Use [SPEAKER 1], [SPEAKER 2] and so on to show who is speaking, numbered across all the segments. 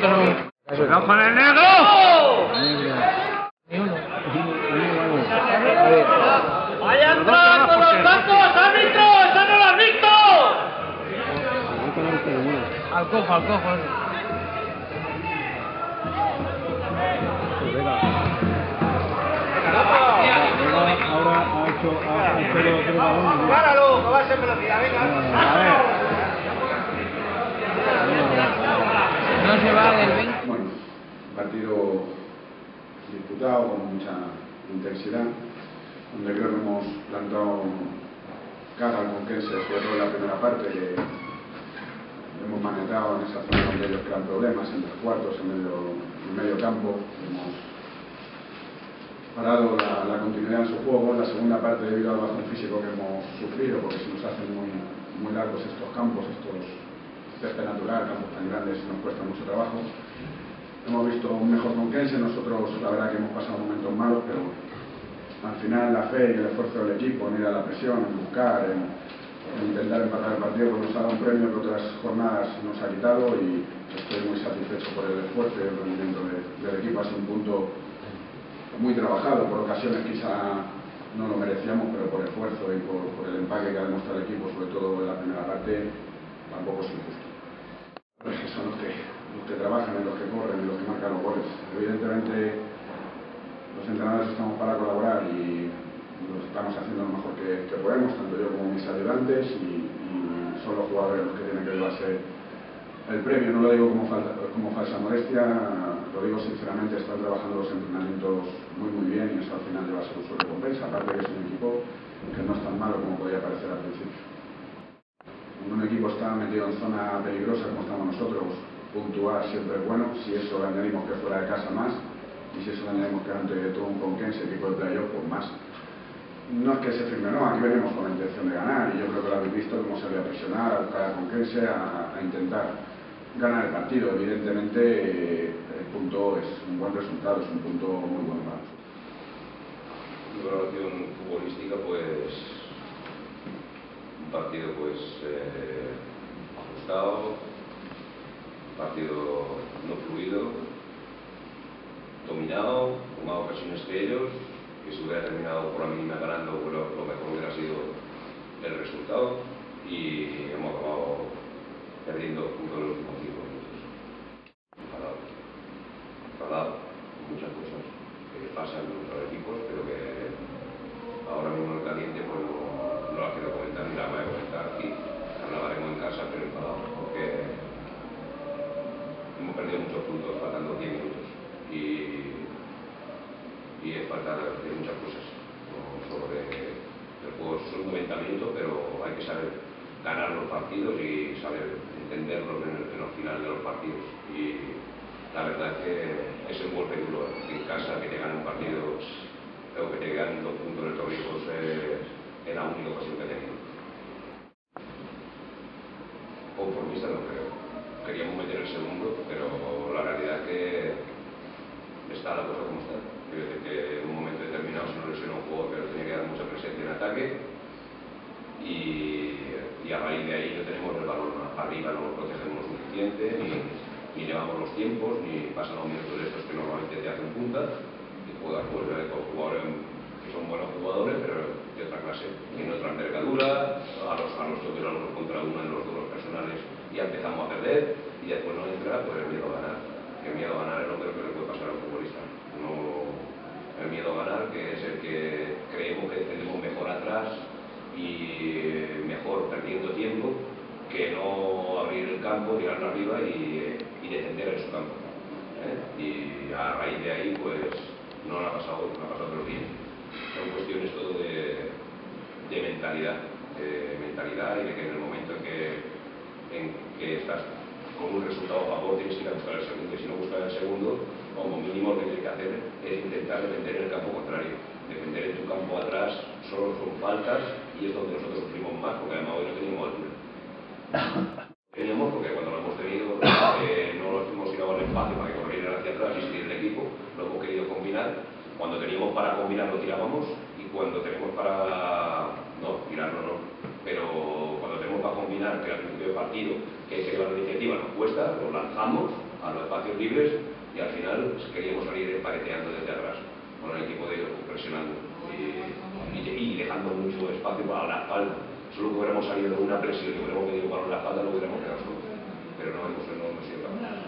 [SPEAKER 1] nosotros. ¡Cuidado con el negro! Ni uno.
[SPEAKER 2] ¡Vaya entrando los bancos, árbitro! ¡Eso no lo has visto!
[SPEAKER 1] Al cojo.
[SPEAKER 3] Ahora ha hecho
[SPEAKER 2] ¡Páralo, que va a ser velocidad! ¡Venga!
[SPEAKER 1] No se va del 20.
[SPEAKER 4] Bueno, partido disputado con mucha intensidad, donde creo que hemos plantado cara al Conquense, sobre todo en la primera parte, que hemos manejado en esa zona donde ellos crean problemas, en los cuartos, en medio campo. Hemos parado la continuidad en su juego. En la segunda parte, debido al bajón físico que hemos sufrido, porque se nos hacen muy largos estos campos, estos césped natural, campos tan grandes, nos cuesta mucho trabajo. Hemos visto un mejor Conquense. Nosotros la verdad que hemos pasado momentos malos, pero al final la fe y el esfuerzo del equipo en ir a la presión, en buscar, en intentar empatar el partido, pues nos ha dado un premio que otras jornadas nos ha quitado, y estoy muy satisfecho por el esfuerzo y el rendimiento del equipo. Ha sido un punto muy trabajado, por ocasiones quizá no lo merecíamos, pero por esfuerzo y por el empaque que ha demostrado el equipo, sobre todo en la primera parte, tampoco es injusto. Pues que son los que trabajan, en los que corren, en los que marcan los goles. Evidentemente los entrenadores estamos para colaborar y lo estamos haciendo lo mejor que podemos, tanto yo como mis ayudantes, y son los jugadores los que tienen que llevarse el premio. No lo digo como falsa modestia, lo digo sinceramente. Están trabajando los entrenamientos muy bien, y eso al final lleva a ser su recompensa, aparte que es un equipo que no es tan malo como podía parecer al principio. Cuando un equipo está metido en zona peligrosa como estamos nosotros, puntuar siempre es bueno. Si eso le añadimos que fuera de casa, más. Y si eso le añadimos que ante todo un Conquense, equipo de playoff, pues más. No es que se firme, no, aquí venimos con la intención de ganar, y yo creo que lo habéis visto, cómo se ve a presionar, a buscar a Conquense, a intentar ganar el partido. Evidentemente el punto es un buen resultado, es un punto muy bueno para nosotros.
[SPEAKER 5] Mi valoración futbolística, pues un partido ajustado, un partido no fluido, dominado, con más ocasiones que ellos, que si hubiera terminado por la mínima ganando, pues lo mejor hubiera sido el resultado, y hemos acabado perdiendo puntos en los últimos 5 minutos. Enfadado, muchas cosas que pasan en otros equipos, pero que ahora mismo en el caliente pues no las quiero comentar ni las voy a comentar aquí. Hablaremos en casa, pero enfadado, porque hemos perdido muchos puntos faltando 10 minutos, y es falta de muchas cosas, no solo del juego. Es un calentamiento, pero hay que saber ganar los partidos y saber entenderlos en los finales de los partidos. Y la verdad es que es un golpe duro en casa, que te ganen un partido, o que te ganen 2 puntos de Torrijos, es la única ocasión que he tenido. Conformista no creo. Queríamos meter el segundo, pero la realidad es que está la cosa como está. Quiero decir que en un momento determinado se nos lesionó un jugador, pero tenía que dar mucha presencia en ataque, y a raíz de ahí no tenemos el balón arriba, no lo protegemos lo suficiente, ni llevamos los tiempos, ni pasan los minutos estos que normalmente te hacen punta, y juegas pues con jugadores que son buenos jugadores, pero de otra clase, tiene otra envergadura. A los toques, a los contra uno en los duelos personales ya empezamos a perder, y después no entra pues el miedo a ganar. El miedo a ganar es lo que le puede pasar a un futbolista. No, el miedo a ganar, que es el que creemos que tenemos mejor atrás y mejor perdiendo tiempo, que no abrir el campo, tirarlo arriba y defender en su campo. Y a raíz de ahí pues no le ha pasado de los días. Son cuestiones todo de mentalidad, y de que en el momento en que estás con un resultado a favor tienes que ir a buscar el segundo, y si no buscas el segundo, como mínimo lo que tienes que hacer es intentar defender en el campo contrario. Defender en tu campo atrás solo son faltas, y es donde nosotros sufrimos más, porque además hoy no teníamos altura. Teníamos, porque cuando lo hemos tenido no lo hemos tirado al espacio para que corriera hacia atrás y seguir el equipo, lo hemos querido combinar. Cuando teníamos para combinar lo tirábamos, y cuando tenemos para... no, tirarlo no, pero cuando tenemos para combinar, que al principio del partido, que hay que llevar la iniciativa, nos cuesta, lo lanzamos, a los espacios libres y al final queríamos salir pareteando desde atrás, con el equipo de ellos presionando y dejando mucho espacio para la espalda. Solo que hubiéramos salido de una presión y hubiéramos pedido para la espalda, lo hubiéramos quedado solos, pero no hemos sido capaces.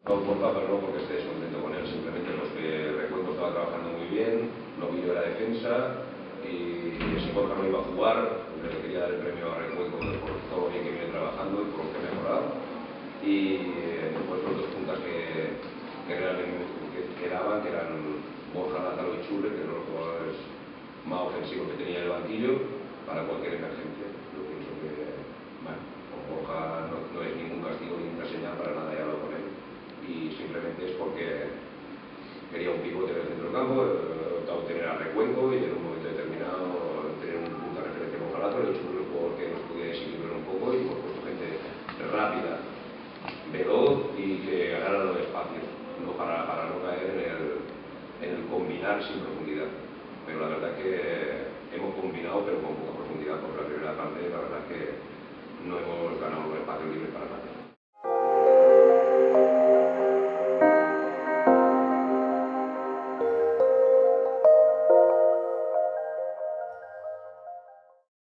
[SPEAKER 5] No por Papa, no porque esté contento con él, simplemente porque Recuenco estaba trabajando muy bien, no vino a la defensa y si Borja no iba a jugar, le quería dar el premio a Recuenco por todo lo bien que viene trabajando y por lo que ha mejorado. Y después los dos puntas que realmente quedaban, que eran Borja, Lázaro y Churre, que eran los jugadores más ofensivos que tenía el banquillo para cualquier emergencia. Yo pienso que, bueno, con Borja no es ningún castigo ni ninguna señal para nada, he hablado con él. Y simplemente es porque quería un pivote en el centro del campo, optado tener a Recuenco y en un momento determinado tener un punto de referencia con Lázaro y Churre, un jugador que nos pudiera desequilibrar un poco y por supuesto gente rápida, veloz y que ganara los espacios, no para no caer en el combinar siempre